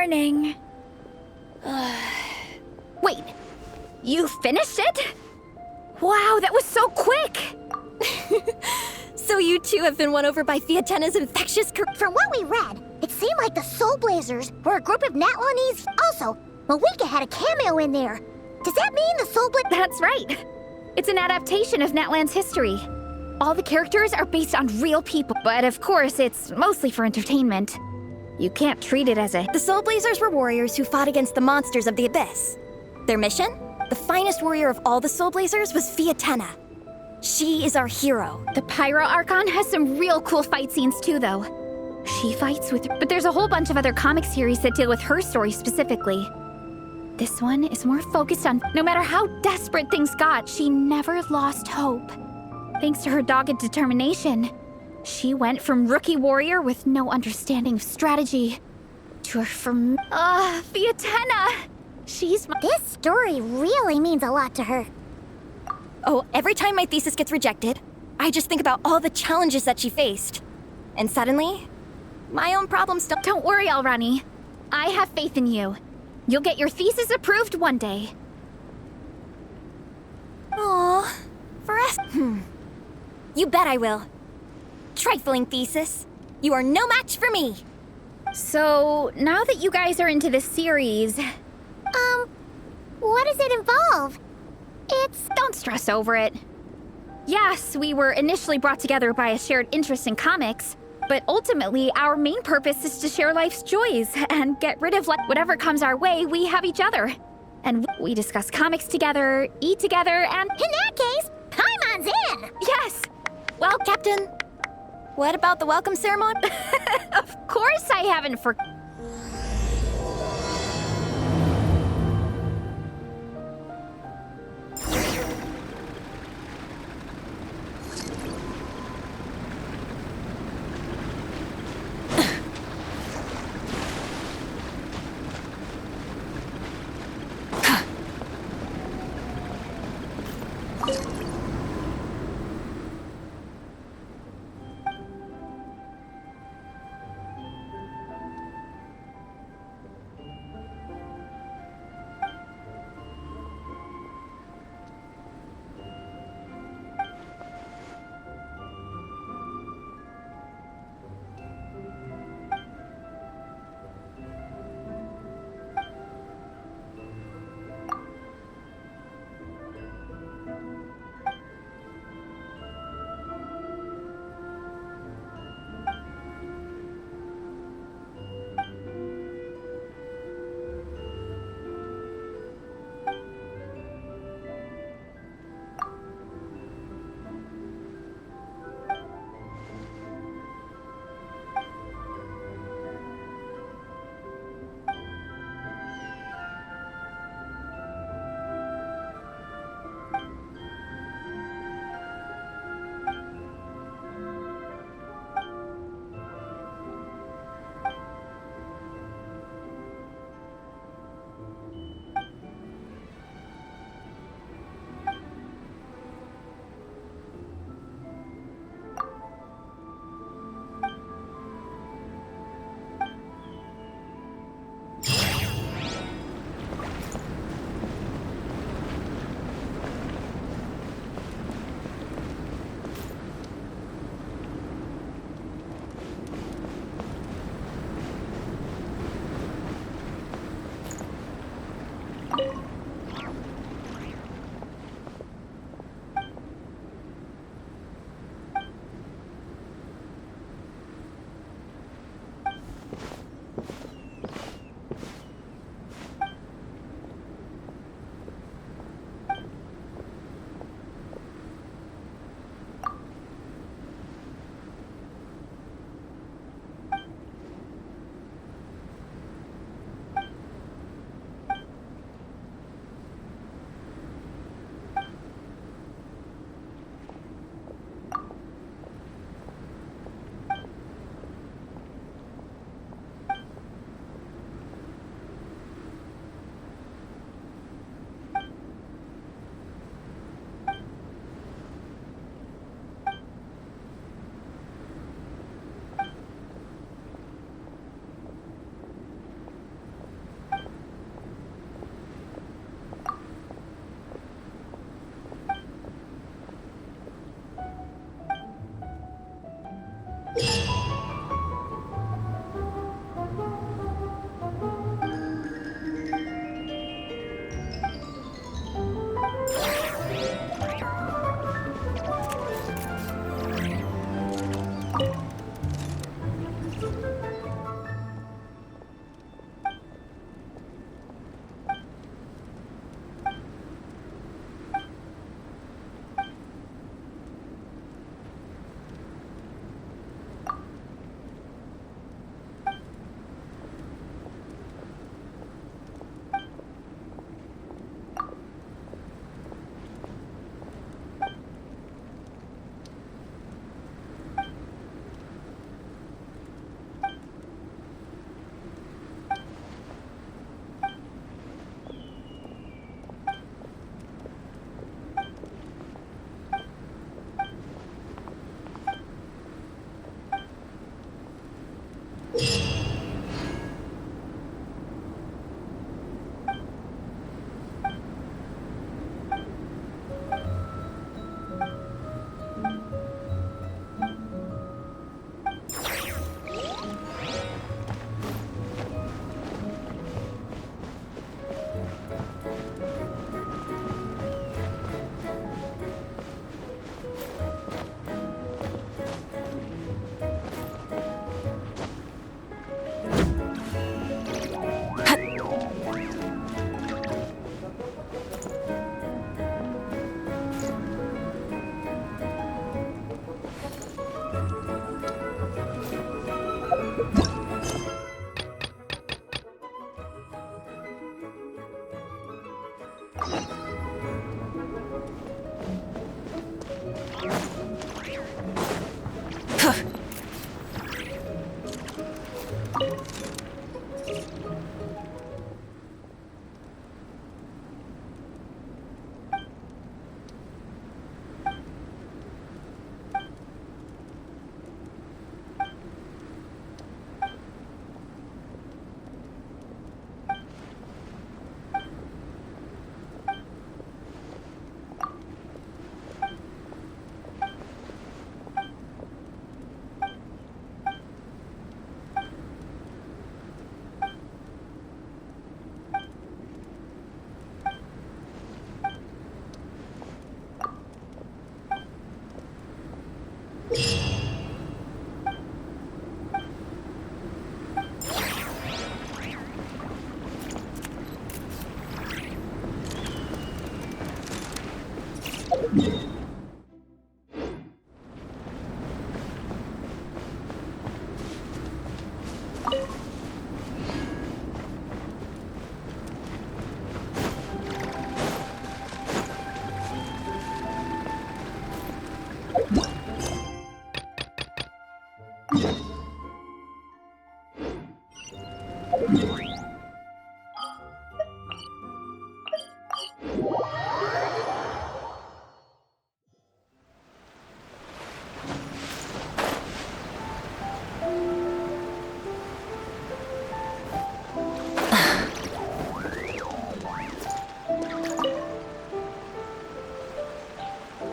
morning. Wait, you finished it? Wow, that was so quick! So you two have been won over by Fiatena's infectious From what we read, it seemed like the Soul Blazers were a group of Natlanese. Also, Malika had a cameo in there. Does that mean the Soul Blazers? That's right. It's an adaptation of Natlan's history. All the characters are based on real people, but of course, it's mostly for entertainment. You can't treat it as a... The Soul Blazers were warriors who fought against the monsters of the Abyss. Their mission? The finest warrior of all the Soul Blazers was Fiatena. She is our hero. The Pyro Archon has some real cool fight scenes too, though. She fights with... But there's a whole bunch of other comic series that deal with her story specifically. This one is more focused on... No matter how desperate things got, she never lost hope. Thanks to her dogged determination, she went from rookie warrior with no understanding of strategy to Fiatena! She's my... This story really means a lot to her. Oh, every time my thesis gets rejected, I just think about all the challenges that she faced. And suddenly, my own problems don't... Don't worry, Alrani. I have faith in you. You'll get your thesis approved one day. Aww, You bet I will. Trifling thesis. You are no match for me. So, now that you guys are into this series... What does it involve? Don't stress over it. Yes, we were initially brought together by a shared interest in comics, but ultimately our main purpose is to share life's joys and get rid of whatever comes our way. We have each other. And we discuss comics together, eat together, and... In that case, Paimon's in! Yes! Well, Captain, what about the welcome ceremony? Of course I haven't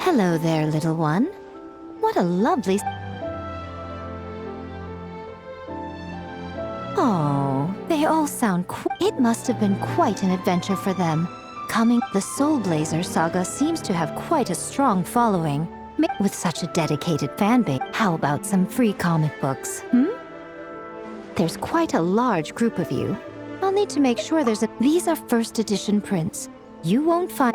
Hello there, little one. What a lovely... Oh, they all sound It must have been quite an adventure for them. The Soul Blazer saga seems to have quite a strong following. With such a dedicated fanbase, how about some free comic books, There's quite a large group of you. I'll need to make sure These are first edition prints. You won't find...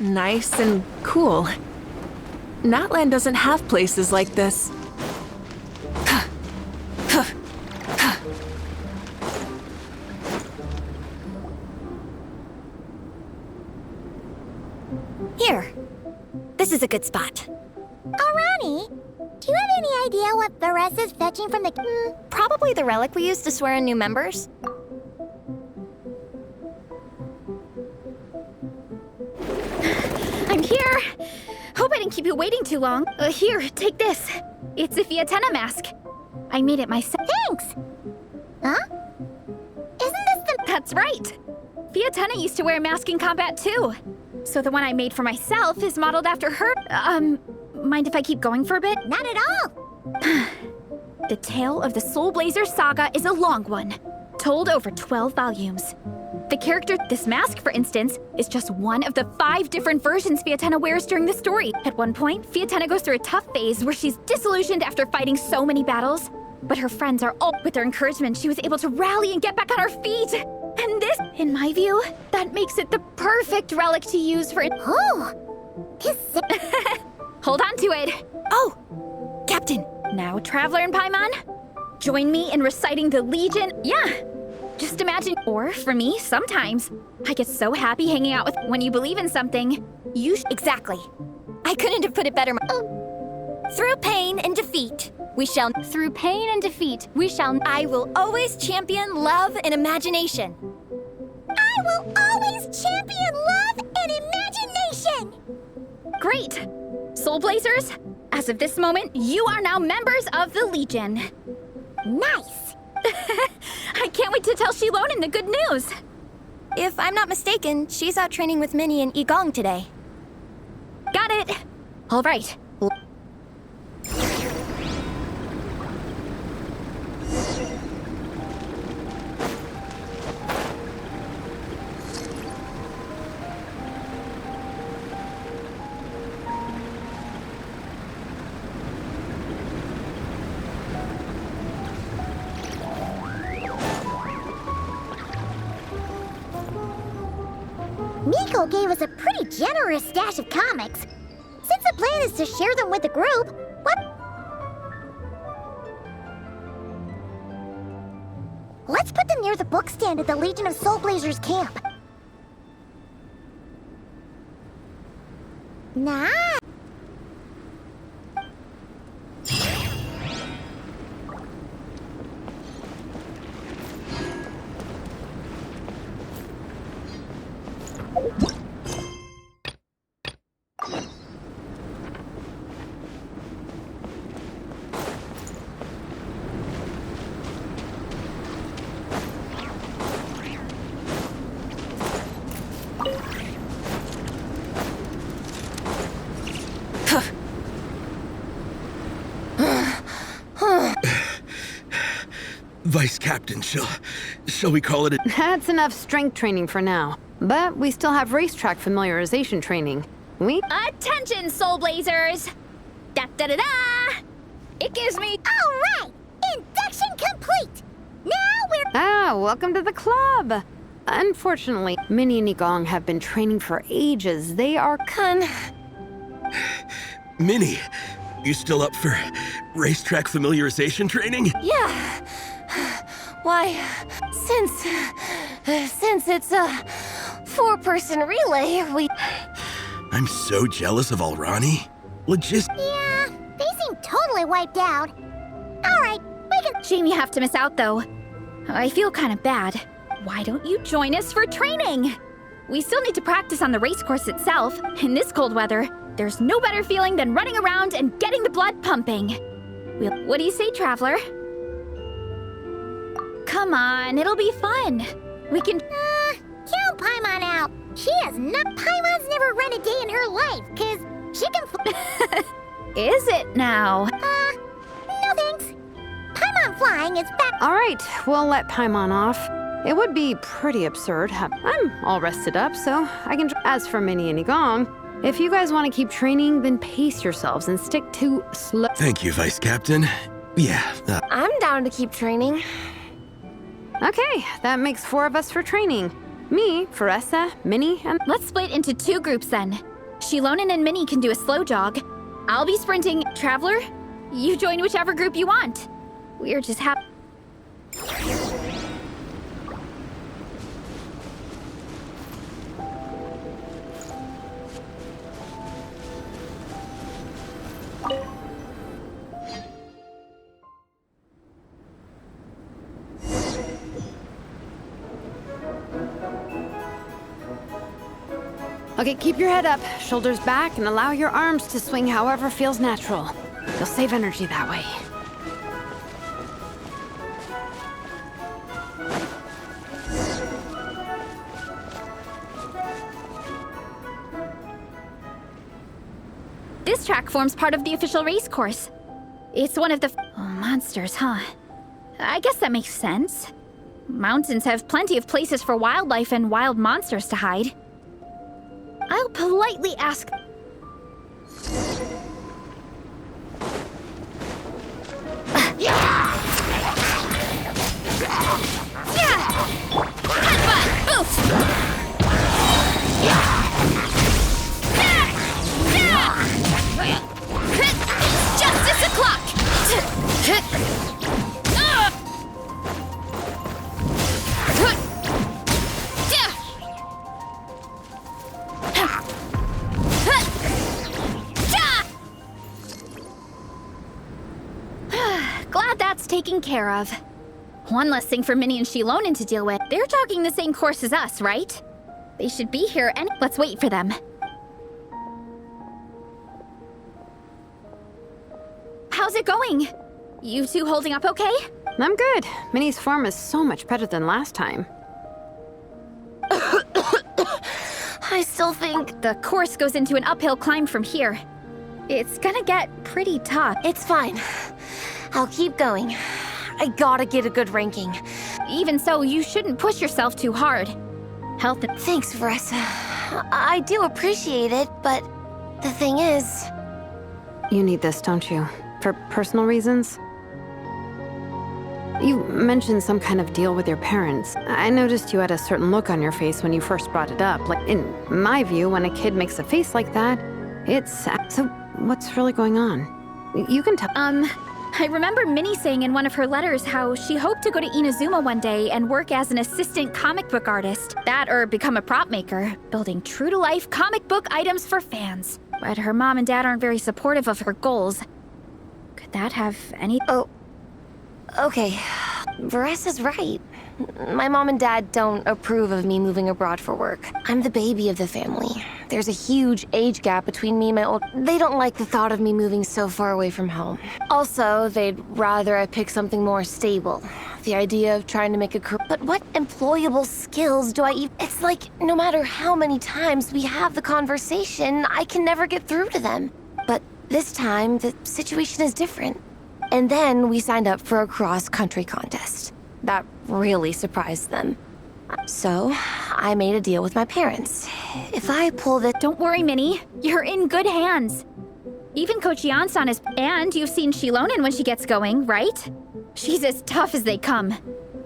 Nice and cool. Natland doesn't have places like this. Here. This is a good spot. Arani, do you have any idea what Varese is fetching from the... Probably the relic we used to swear in new members. I'm here! Hope I didn't keep you waiting too long. Here, take this. It's a Fiatenna mask. I made it myself. Thanks! Huh? Isn't this the... That's right! Fiatenna used to wear a mask in combat too. So the one I made for myself is modeled after her. Mind if I keep going for a bit? Not at all! The tale of the Soul Blazer saga is a long one, told over 12 volumes. The character, this mask, for instance, is just one of the 5 different versions Fiatenna wears during the story. At one point, Fiatenna goes through a tough phase where she's disillusioned after fighting so many battles. But her friends are all... With their encouragement, she was able to rally and get back on her feet. And this, in my view, that makes it the perfect relic to use for... Oh! This... Hold on to it. Oh! Captain! Now, Traveler and Paimon, join me in reciting the Legion... Yeah! Just imagine, or for me, sometimes, I get so happy hanging out with when you believe in something, you Exactly. I couldn't have put it better. Through pain and defeat, we shall... Through pain and defeat, we shall... I will always champion love and imagination. I will always champion love and imagination! Great! Soul Blazers, as of this moment, you are now members of the Legion. Nice! I can't wait to tell Shilonen the good news. If I'm not mistaken, she's out training with Minnie and Igong today. Got it. All right. also gave us a pretty generous stash of comics. Since the plan is to share them with the group, let's put them near the book stand at the Legion of Soul Blazers camp. Nah. Vice Captain, shall we call it a... That's enough strength training for now. But we still have racetrack familiarization training. Attention, Soul Blazers! Da-da-da-da! It gives me... All right! Induction complete! Now we're... Welcome to the club! Unfortunately, Minnie and Igong have been training for ages. They are Minnie, you still up for racetrack familiarization training? Yeah. Why, since it's a 4-person relay, I'm so jealous of Alrani. Yeah, they seem totally wiped out. All right, we can... Shame you have to miss out, though. I feel kind of bad. Why don't you join us for training? We still need to practice on the race course itself. In this cold weather, there's no better feeling than running around and getting the blood pumping. What do you say, Traveler? Come on, it'll be fun. We can... count Paimon out. She has not... Paimon's never run a day in her life, 'cause she can... Is it now? No thanks. Paimon flying is back... All right, we'll let Paimon off. It would be pretty absurd. I'm all rested up, so I can... As for Minnie and Igong, if you guys want to keep training, then pace yourselves and stick to slow... Thank you, Vice Captain. Yeah, I'm down to keep training. Okay, that makes 4 of us for training. Me, Faressa, Minnie, and... Let's split into 2 groups then. Shilonen and Minnie can do a slow jog. I'll be sprinting. Traveler, you join whichever group you want. We're just happy. Okay, keep your head up, shoulders back, and allow your arms to swing however feels natural. You'll save energy that way. This track forms part of the official race course. It's one of the monsters, huh? I guess that makes sense. Mountains have plenty of places for wildlife and wild monsters to hide. I'll politely ask... Headbutt! Boost! Justice o'clock! Glad that's taken care of. One less thing for Minnie and Shilonen to deal with. They're jogging the same course as us, right? They should be here and let's wait for them. How's it going? You two holding up okay? I'm good. Minnie's form is so much better than last time. I still think the course goes into an uphill climb from here. It's gonna get pretty tough. It's fine. I'll keep going. I gotta get a good ranking. Even so, you shouldn't push yourself too hard. Health... Thanks, Faressa. I do appreciate it, but the thing is... You need this, don't you? For personal reasons? You mentioned some kind of deal with your parents. I noticed you had a certain look on your face when you first brought it up. Like, in my view, when a kid makes a face like that, it's... So, what's really going on? You can tell... I remember Minnie saying in one of her letters how she hoped to go to Inazuma one day and work as an assistant comic book artist. That or become a prop maker, building true-to-life comic book items for fans. But her mom and dad aren't very supportive of her goals. Could that have any... Oh, okay. Varesa's right. My mom and dad don't approve of me moving abroad for work. I'm the baby of the family. There's a huge age gap between me and my old... They don't like the thought of me moving so far away from home. Also, they'd rather I pick something more stable. The idea of trying to make a career... But what employable skills do I even... It's like, no matter how many times we have the conversation, I can never get through to them. But this time, the situation is different. And then we signed up for a cross-country contest. That really surprised them. So, I made a deal with my parents. If I pull this... Don't worry, Minnie. You're in good hands. Even Coach Yan-san is... And you've seen Shilonen when she gets going, right? She's as tough as they come.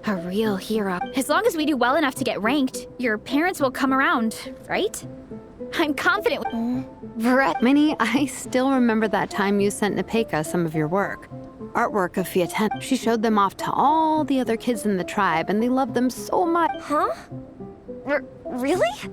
A real hero. As long as we do well enough to get ranked, your parents will come around, right? I'm confident... Minnie, I still remember that time you sent Napeka some of your work. Artwork of Fiatena. She showed them off to all the other kids in the tribe, and they loved them so much. Huh? Really?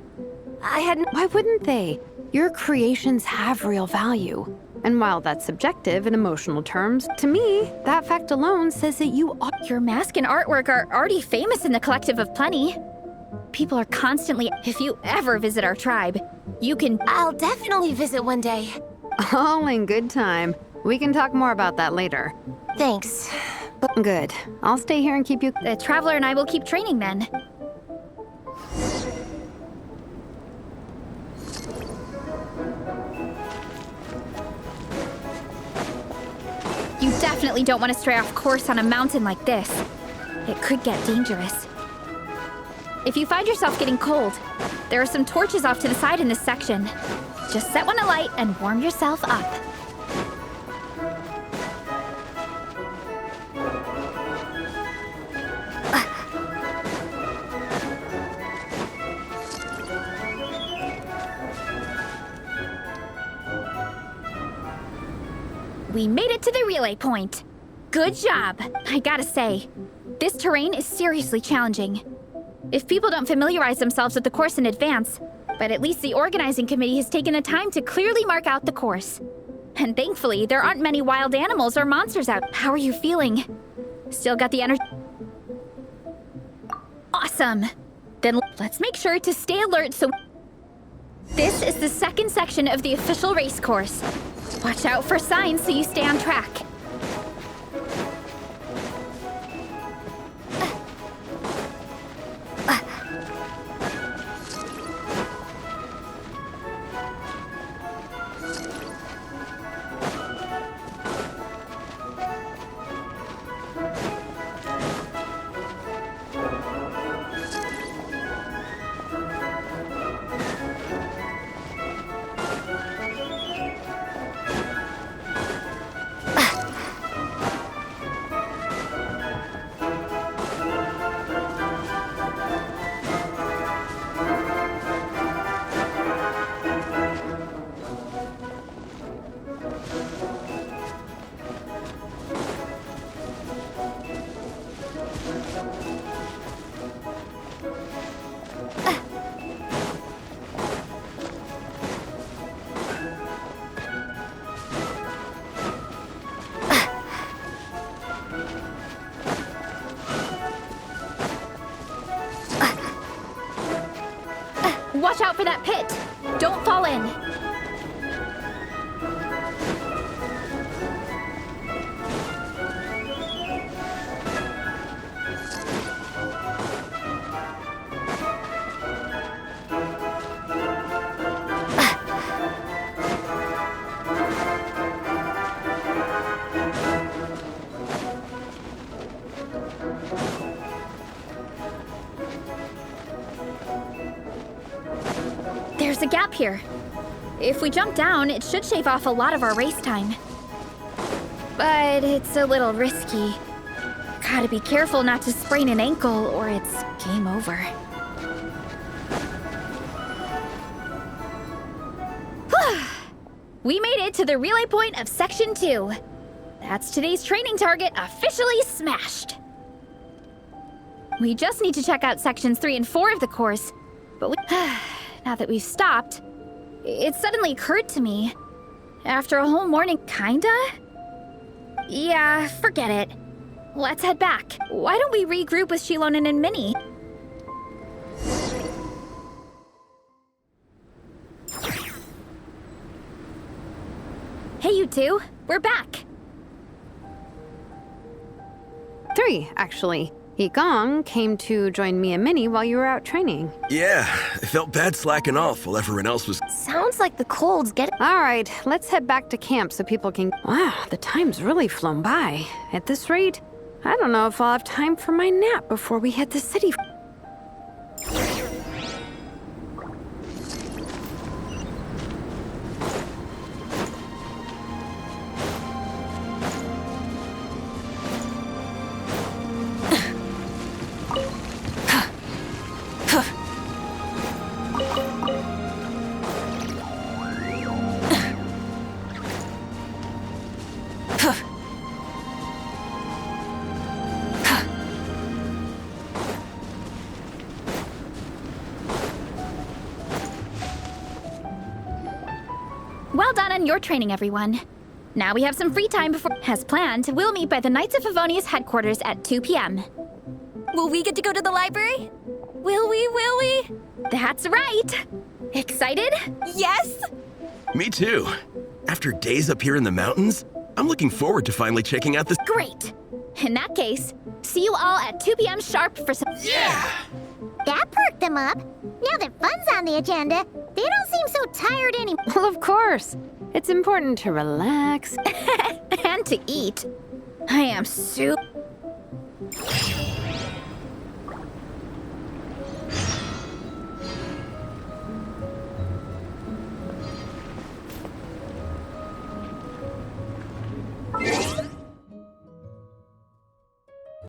I hadn't... Why wouldn't they? Your creations have real value. And while that's subjective in emotional terms, to me, that fact alone says that you are... Your mask and artwork are already famous in the Collective of Plenty. People are constantly... If you ever visit our tribe, you can... I'll definitely visit one day. All in good time. We can talk more about that later. Thanks. Good. I'll stay here and keep you... The Traveler and I will keep training then. You definitely don't want to stray off course on a mountain like this. It could get dangerous. If you find yourself getting cold, there are some torches off to the side in this section. Just set one alight and warm yourself up. We made it to the relay point. Good job. I gotta say, this terrain is seriously challenging. If people don't familiarize themselves with the course in advance, but at least the organizing committee has taken the time to clearly mark out the course. And thankfully, there aren't many wild animals or monsters out. How are you feeling? Still got the energy? Awesome. Then let's make sure to stay alert so... This is the second section of the official race course. Watch out for signs so you stay on track. Watch out for that pit! Don't fall in! There's a gap here. If we jump down, it should shave off a lot of our race time. But it's a little risky. Gotta be careful not to sprain an ankle or it's game over. We made it to the relay point of Section 2. That's today's training target officially smashed. We just need to check out Sections 3 and 4 of the course. But now that we've stopped, it suddenly occurred to me. After a whole morning, kinda? Yeah, forget it. Let's head back. Why don't we regroup with Shilonen and Minnie? Hey, you two. We're back. 3, actually. Yigong came to join me and Minnie while you were out training. Yeah, I felt bad slacking off while everyone else was... Sounds like the cold's getting... All right, let's head back to camp so people can... Wow, the time's really flown by. At this rate, I don't know if I'll have time for my nap before we hit the city. Well done on your training, everyone. Now we have some free time before... As planned, we'll meet by the Knights of Favonius headquarters at 2 p.m. Will we get to go to the library? Will we? That's right! Excited? Yes! Me too. After days up here in the mountains, I'm looking forward to finally checking out this... Great! In that case, see you all at 2 p.m. sharp for some... Yeah! That perked them up. Now that fun's on the agenda, they don't seem so tired anymore. Well, of course. It's important to relax. and to eat. I am super...